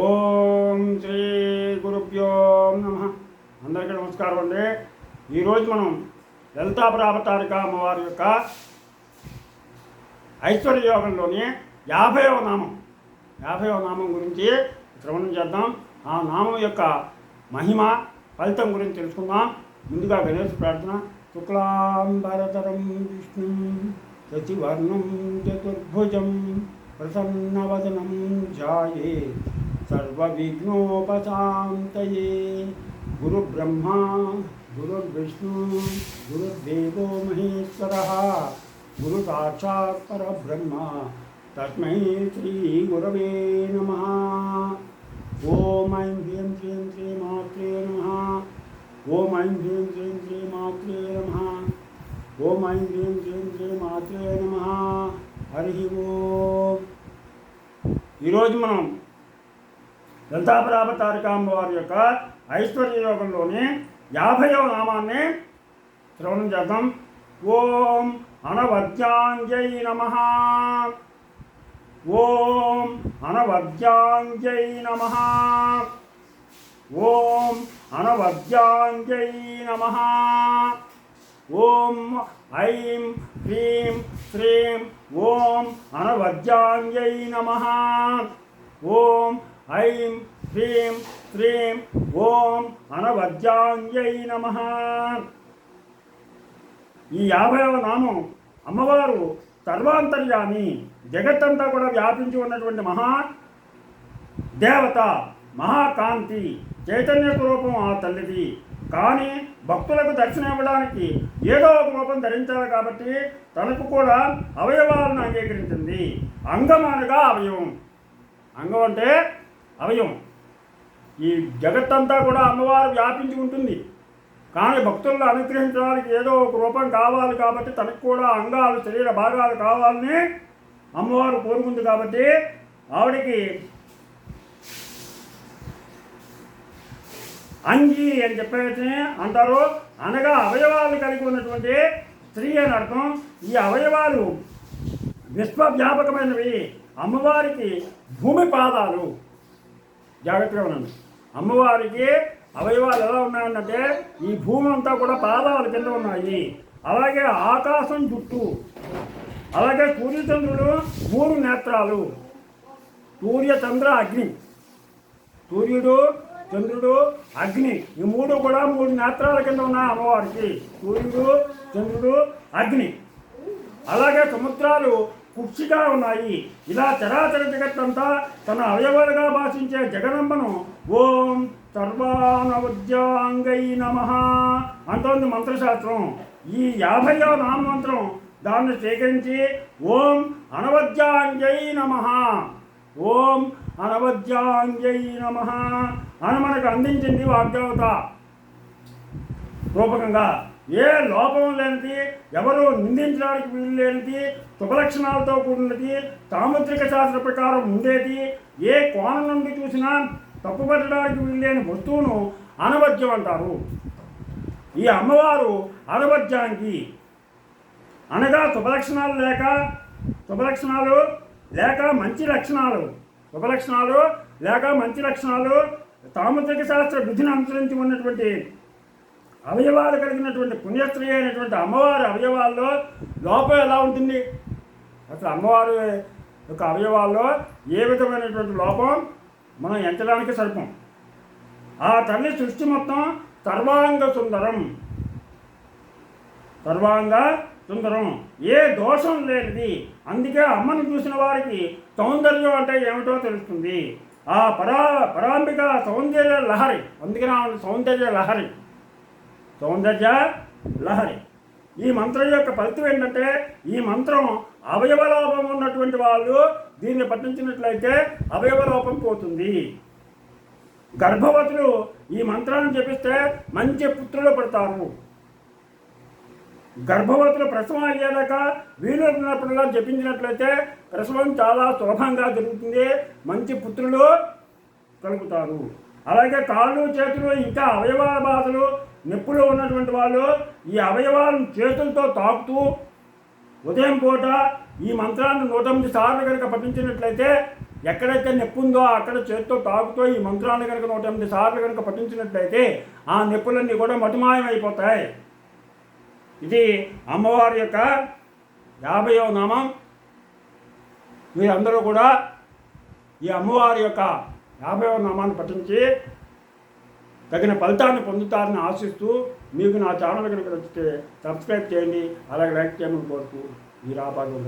ఓం శ్రీ గురుభ్యో నమ. అందరికీ నమస్కారం అండి. ఈరోజు మనం లలితా ప్రాపతారిక అమ్మవారి యొక్క ఐశ్వర్య యోగంలోని 50వ నామం గురించి శ్రవణం చేద్దాం. ఆ నామం యొక్క మహిమ ఫలితం గురించి తెలుసుకుందాం. ముందుగా గణేష్ ప్రార్థన. శుక్లాంబరధరం విష్ణు శశివర్ణం చతుర్భుజం ప్రసన్నవదనం ధ్యాయే సర్వవిఘ్నోపశాంతయే. గురుబ్రహ్మా గురుర్విష్ణు గురుర్దేవో మహేశ్వరః గురు సాక్షాత్ పరబ్రహ్మ తస్మై శ్రీ గురవే నమః. ఓం ఐం హ్రీం శ్రీం శ్రీమాత్రే నమః. ఓం ఐం హ్రీం శ్రీం శ్రీమాత్రే నమః. ఓం ఐం హ్రీం శ్రీం శ్రీమాత్రే నమః. హరి ఓం. ఈరోజు మనం లలితా ప్రాపతారిక అమ్మవారి యొక్క ఐశ్వర్య యోగంలోని 50వ నామాన్ని శ్రవణం చేద్దాం. ఓం అనవద్యాంజై నమః. ఓం అనవద్యాంజై నమః. ఓం అనవద్యాంజై నమః. ఓం ఐం హ్రీం శ్రీం ఓం అనవద్యాంజై నమః. ఓం ఐం హ్రీం శ్రీం ఓం అనవద్యాంజై నమః. ఈ 50వ నామం అమ్మవారు సర్వాంతర్యామి, జగత్తంతా కూడా వ్యాపించి ఉన్నటువంటి మహా దేవత, మహాకాంతి, చైతన్య స్వరూపం ఆ తల్లిది. కానీ భక్తులకు దర్శనం ఇవ్వడానికి ఏదో ఒక రూపం ధరించాలి కాబట్టి తనకు కూడా అవయవాలను అంగీకరించింది. అంగం అనగా అవయవం. అంగం అంటే అవయవం. ఈ జగత్తంతా కూడా అమ్మవారు వ్యాపించి ఉంటుంది. కానీ భక్తులను అనుగ్రహించడానికి ఏదో ఒక రూపం కావాలి కాబట్టి తనకు కూడా అంగాలు, శరీర భాగాలు కావాలని అమ్మవారు కోరుకుంది. కాబట్టి ఆవిడికి అంగి అని చెప్పేసి అంటారు. అనగా అవయవాలు కలిగి ఉన్నటువంటి స్త్రీ అని అర్థం. ఈ అవయవాలు విశ్వవ్యాపకమైనవి. అమ్మవారికి భూమి పాదాలు. జాగ్రత్తగా ఉన్నాను. అమ్మవారికి అవయవాలు ఎలా ఉన్నాయంటే ఈ భూమి అంతా కూడా పాదాల కింద ఉన్నాయి. అలాగే ఆకాశం జుట్టు, అలాగే సూర్యచంద్రుడు 3 నేత్రాలు. సూర్యచంద్ర అగ్ని, సూర్యుడు చంద్రుడు అగ్ని, ఈ 3 కూడా 3 నేత్రాల కింద ఉన్నాయి అమ్మవారికి. సూర్యుడు చంద్రుడు అగ్ని. అలాగే సముద్రాలు కుక్షిగా ఉన్నాయి. ఇలా చరాచర జగత్తంతా తన అవయవాలుగా భాషించే జగదంబను ఓం సర్వానవద్యాంగై నమః అంటోంది మంత్రశాస్త్రం. ఈ 50వ నామమంత్రం దాన్ని స్వీకరించి ఓం అనవద్యాంగై నమః, ఓం అనవద్యాంగై నమః అని మనకు అందించింది వాగ్దేవత రూపకంగా. ఏ లోపం లేనిది, ఎవరు నిందించడానికి వీలు లేనిది, శుభలక్షణాలతో కూడినది, తాముద్రిక శాస్త్ర ప్రకారం ఉండేది, ఏ కోణం నుండి చూసినా తప్పుపట్టడానికి వీలు లేని వస్తువును అనవద్యం అంటారు. ఈ అమ్మవారు అనవద్యాంగి అనగా శుభలక్షణాలు లేక మంచి లక్షణాలు, శుభలక్షణాలు లేక మంచి లక్షణాలు, తాముద్రిక శాస్త్ర విధిని అనుసరించి ఉన్నటువంటి అవయవాలు కలిగినటువంటి పుణ్యస్త్రీ అయినటువంటి అమ్మవారి అవయవాల్లో లోపం ఎలా ఉంటుంది? అసలు అమ్మవారి యొక్క అవయవాల్లో ఏ విధమైనటువంటి లోపం మనం ఎంచడానికి సరిపం. ఆ తల్లి సృష్టి మొత్తం సర్వాంగ సుందరం, ఏ దోషం లేనిది. అందుకే అమ్మను చూసిన వారికి సౌందర్యం అంటే ఏమిటో తెలుస్తుంది. ఆ పరాంబిక సౌందర్య లహరి. అందుకే సౌందర్య లహరి. ఈ మంత్రం యొక్క ఫలితం ఏంటంటే ఈ మంత్రం అవయవలోపం ఉన్నటువంటి వాళ్ళు దీన్ని పఠించినట్లయితే అవయవలోపం పోతుంది. గర్భవతులు ఈ మంత్రాన్ని జపిస్తే మంచి పుత్రులు పడతారు. గర్భవతులు ప్రసవం అయ్యేదాకా వీలు ఉన్నప్పుడల్లా జపించినట్లయితే ప్రసవం చాలా సులభంగా జరుగుతుంది, మంచి పుత్రులు కలుగుతారు. అలాగే కాళ్ళు, చేతులు, ఇంకా అవయవాల బాధలు, నొప్పులు ఉన్నటువంటి వాళ్ళు ఈ అవయవాలను చేతులతో తాకుతూ ఉదయం పూట ఈ మంత్రాన్ని 108 సార్లు కనుక పఠించినట్లయితే ఎక్కడైతే నొప్పి ఉందో అక్కడ చేత్తో తాకుతో ఈ మంత్రాన్ని కనుక 108 సార్లు కనుక పఠించినట్లయితే ఆ నొప్పులన్నీ కూడా మటుమాయమైపోతాయి. ఇది అమ్మవారి యొక్క 50వ నామం. మీరందరూ కూడా ఈ అమ్మవారి యొక్క 50వ నామాన్ని పఠించి తగిన ఫలితాన్ని పొందుతారని ఆశిస్తూ, మీకు నా ఛానల్ కనుక నచ్చితే సబ్స్క్రైబ్ చేయండి, అలాగే లైక్ చేయమని కోరుతూ ఈ రాబాదు.